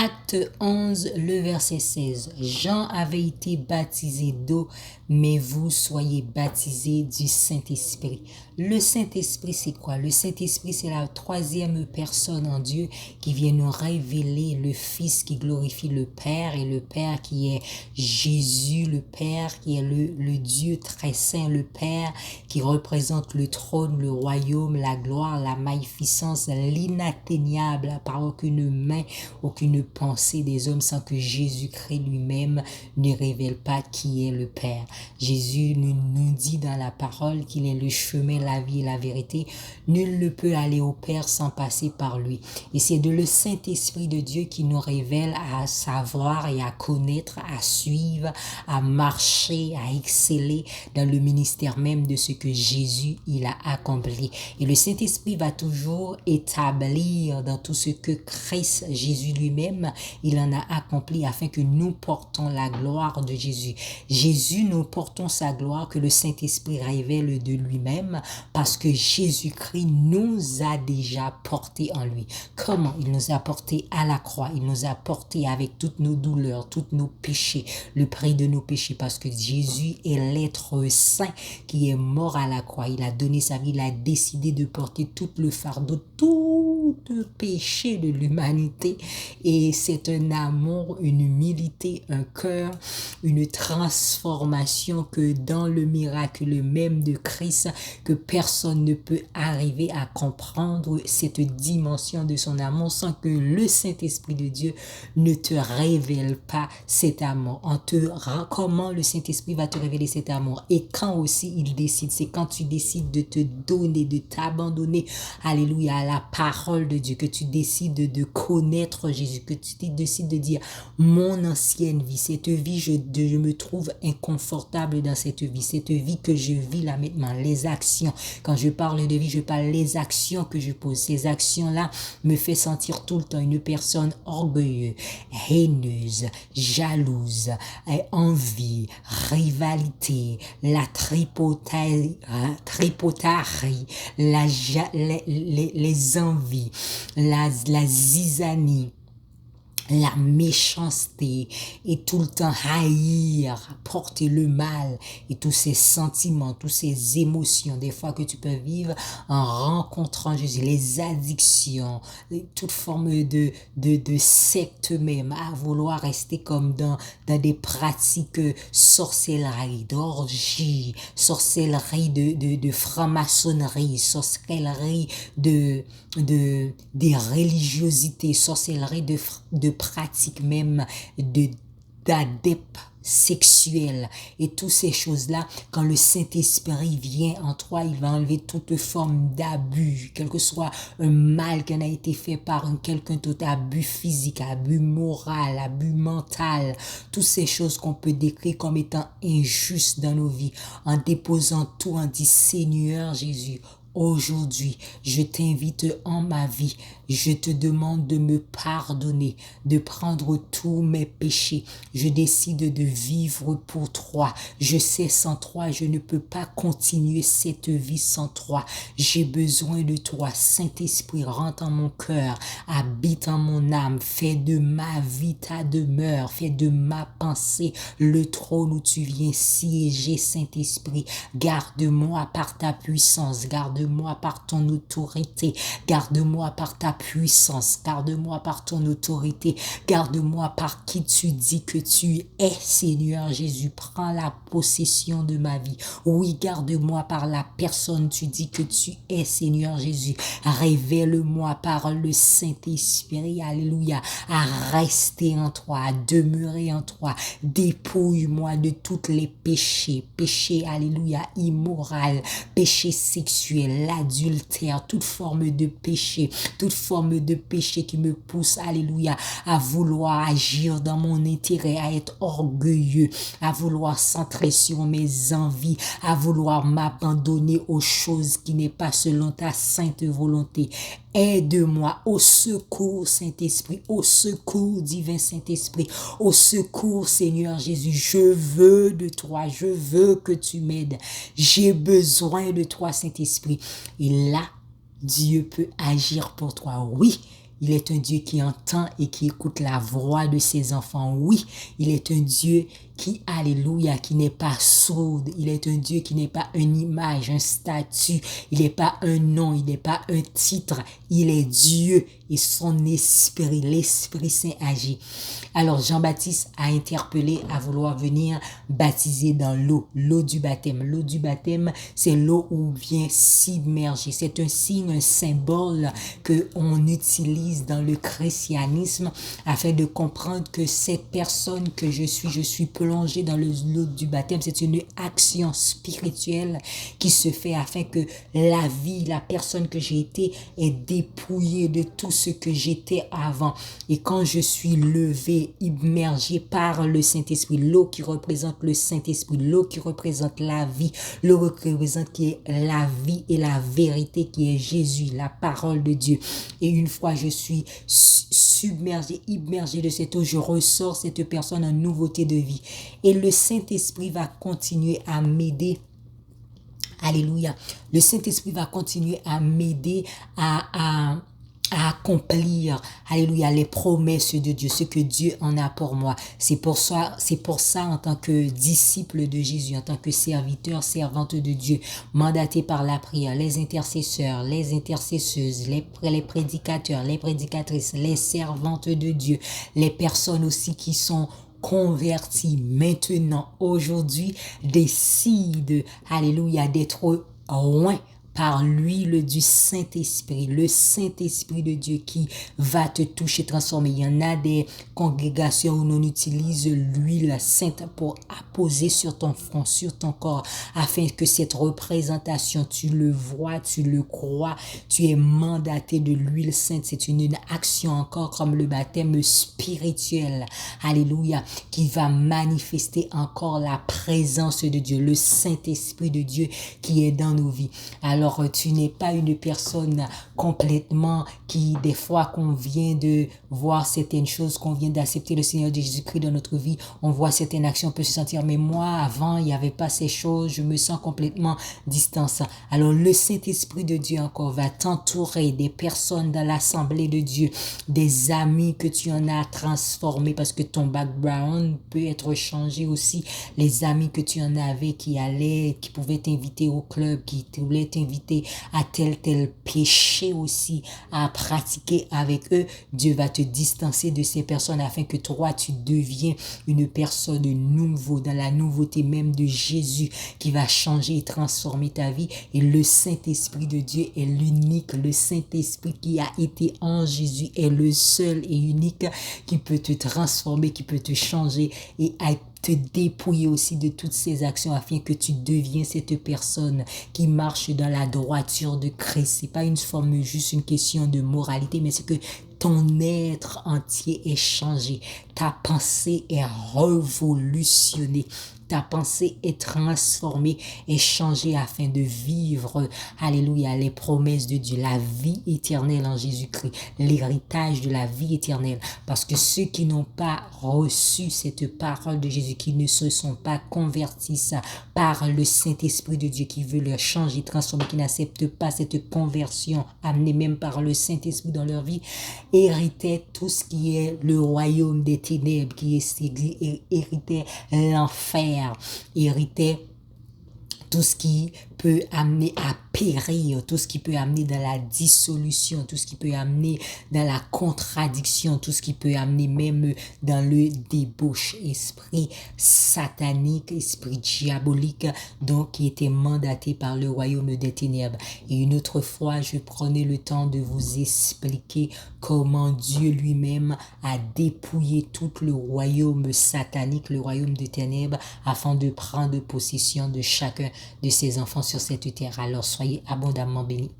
Acte 11, le verset 16. Jean avait été baptisé d'eau, mais vous soyez baptisés du Saint-Esprit. Le Saint-Esprit, c'est quoi? Le Saint-Esprit, c'est la troisième personne en Dieu qui vient nous révéler le Fils qui glorifie le Père et le Père qui est Jésus, le Père qui est le Dieu très saint, le Père qui représente le trône, le royaume, la gloire, la magnificence, l'inatteignable par aucune main, aucune pensée des hommes sans que Jésus-Christ lui-même ne révèle pas qui est le Père. Jésus nous dit dans la parole qu'il est le chemin, la vie et la vérité. Nul ne peut aller au Père sans passer par lui. Et c'est de le Saint-Esprit de Dieu qui nous révèle à savoir et à connaître, à suivre, à marcher, à exceller dans le ministère même de ce que Jésus il a accompli. Et le Saint-Esprit va toujours établir dans tout ce que Christ, Jésus lui-même, il en a accompli afin que nous portons la gloire de Jésus. Jésus, nous portons sa gloire que le Saint-Esprit révèle de lui-même parce que Jésus-Christ nous a déjà portés en lui. Comment? Il nous a portés à la croix. Il nous a portés avec toutes nos douleurs, tous nos péchés, le prix de nos péchés parce que Jésus est l'être saint qui est mort à la croix. Il a donné sa vie, il a décidé de porter tout le fardeau, tout le péché de l'humanité. Et c'est un amour, une humilité, un cœur, une transformation que dans le miracle même de Christ, que personne ne peut arriver à comprendre cette dimension de son amour sans que le Saint-Esprit de Dieu ne te révèle pas cet amour. Comment le Saint-Esprit va te révéler cet amour et quand aussi il décide, c'est quand tu décides de te donner, de t'abandonner, alléluia, à la parole de Dieu, que tu décides de connaître Jésus, que tu décides de dire mon ancienne vie, cette vie, je me trouve inconfortable dans cette vie que je vis là maintenant, les actions, quand je parle de vie, je parle des actions que je pose, ces actions-là me fait sentir tout le temps une personne orgueilleuse, haineuse, jalouse, envie, rivalité, la tripotarie, les envies, la zizanie, la méchanceté et tout le temps haïr, porter le mal et tous ces sentiments, toutes ces émotions des fois que tu peux vivre en rencontrant Jésus, les addictions, toute forme de secte même, à vouloir rester comme dans des pratiques sorcellerie, d'orgie, sorcellerie de franc-maçonnerie, sorcellerie des religiosités, sorcellerie de pratiques même, d'adeptes sexuels et toutes ces choses-là, quand le Saint-Esprit vient en toi, il va enlever toute forme d'abus, quel que soit un mal qui en a été fait par quelqu'un d'autre, abus physique, abus moral, abus mental, toutes ces choses qu'on peut décrire comme étant injustes dans nos vies, en déposant tout, en dit Seigneur Jésus, aujourd'hui, je t'invite en ma vie. Je te demande de me pardonner, de prendre tous mes péchés. Je décide de vivre pour toi. Je sais sans toi, je ne peux pas continuer cette vie sans toi. J'ai besoin de toi. Saint-Esprit, rentre en mon cœur, habite en mon âme. Fais de ma vie ta demeure. Fais de ma pensée le trône où tu viens siéger, Saint-Esprit. Garde-moi par ta puissance. Garde-moi par ton autorité. Garde-moi par ta puissance, garde-moi par ton autorité, garde-moi par qui tu dis que tu es, Seigneur Jésus, prends la possession de ma vie. Oui, garde-moi par la personne tu dis que tu es, Seigneur Jésus, révèle-moi par le Saint-Esprit, alléluia, à rester en toi, à demeurer en toi, dépouille-moi de tous les péchés, alléluia, immoral, péché sexuel, l'adultère, toute forme de péché, toute forme de péché qui me pousse, alléluia, à vouloir agir dans mon intérêt, à être orgueilleux, à vouloir centrer sur mes envies, à vouloir m'abandonner aux choses qui n'est pas selon ta sainte volonté. Aide-moi, au secours Saint-Esprit, au secours divin Saint-Esprit, au secours Seigneur Jésus, je veux de toi, je veux que tu m'aides, j'ai besoin de toi Saint-Esprit. Et là, Dieu peut agir pour toi, oui. Il est un Dieu qui entend et qui écoute la voix de ses enfants. Oui, il est un Dieu qui, alléluia, qui n'est pas sourd. Il est un Dieu qui n'est pas une image, un statut. Il n'est pas un nom, il n'est pas un titre. Il est Dieu et son esprit, l'Esprit Saint agit. Alors Jean-Baptiste a interpellé à vouloir venir baptiser dans l'eau du baptême. L'eau du baptême, c'est l'eau où on vient s'immerger. C'est un signe, un symbole que on utilise dans le christianisme afin de comprendre que cette personne que je suis plongé dans l'eau du baptême. C'est une action spirituelle qui se fait afin que la vie, la personne que j'ai été est dépouillée de tout ce que j'étais avant. Et quand je suis levé, immergé par le Saint-Esprit, l'eau qui représente le Saint-Esprit, l'eau qui représente la vie, l'eau qui représente qui est la vie et la vérité qui est Jésus, la parole de Dieu. Et une fois je suis submergé, immergé de cette eau, je ressors cette personne en nouveauté de vie. Et le Saint-Esprit va continuer à m'aider. Alléluia. Le Saint-Esprit va continuer à m'aider à accomplir, alléluia, les promesses de Dieu, ce que Dieu en a pour moi. C'est pour ça, en tant que disciple de Jésus, en tant que serviteur, servante de Dieu, mandaté par la prière, les intercesseurs, les intercesseuses, les prédicateurs, les prédicatrices, les servantes de Dieu, les personnes aussi qui sont convertis maintenant, aujourd'hui, décident, alléluia, d'être loin par l'huile du Saint-Esprit, le Saint-Esprit de Dieu qui va te toucher, transformer. Il y en a des congrégations où l'on utilise l'huile sainte pour apposer sur ton front, sur ton corps, afin que cette représentation, tu le vois, tu le crois, tu es mandaté de l'huile sainte. C'est une action encore comme le baptême spirituel, alléluia, qui va manifester encore la présence de Dieu, le Saint-Esprit de Dieu qui est dans nos vies. Alors, tu n'es pas une personne complètement qui, des fois qu'on vient de voir certaines choses, qu'on vient d'accepter le Seigneur de Jésus-Christ dans notre vie, on voit certaines actions, on peut se sentir, mais moi, avant, il n'y avait pas ces choses, je me sens complètement distancié. Alors, le Saint-Esprit de Dieu encore va t'entourer des personnes dans l'assemblée de Dieu, des amis que tu en as transformés parce que ton background peut être changé aussi, les amis que tu en avais qui pouvaient t'inviter au club, qui voulaient t'inviter à tel péché aussi à pratiquer avec eux. Dieu va te distancer de ces personnes afin que toi tu deviens une personne nouveau dans la nouveauté même de Jésus qui va changer et transformer ta vie. Et le Saint-Esprit de Dieu est l'unique, le Saint-Esprit qui a été en Jésus est le seul et unique qui peut te transformer, qui peut te changer et te dépouiller aussi de toutes ces actions afin que tu deviens cette personne qui marche dans la droiture de Christ. C'est pas juste une question de moralité, mais c'est que ton être entier est changé. Ta pensée est révolutionnée. Ta pensée est transformée et changée afin de vivre, alléluia, les promesses de Dieu, la vie éternelle en Jésus-Christ, l'héritage de la vie éternelle. Parce que ceux qui n'ont pas reçu cette parole de Jésus, qui ne se sont pas convertis par le Saint-Esprit de Dieu qui veut leur changer, transformer, qui n'acceptent pas cette conversion amenée même par le Saint-Esprit dans leur vie, héritaient tout ce qui est le royaume des ténèbres, héritaient l'enfer, héritaient tout ce qui peut amener à périr, tout ce qui peut amener dans la dissolution, tout ce qui peut amener dans la contradiction, tout ce qui peut amener même dans le débauche, esprit satanique, esprit diabolique, donc qui était mandaté par le royaume des ténèbres. Et une autre fois, je prenais le temps de vous expliquer comment Dieu lui-même a dépouillé tout le royaume satanique, le royaume des ténèbres, afin de prendre possession de chacun de ses enfants sur cette terre. Alors soyez abondamment bénis.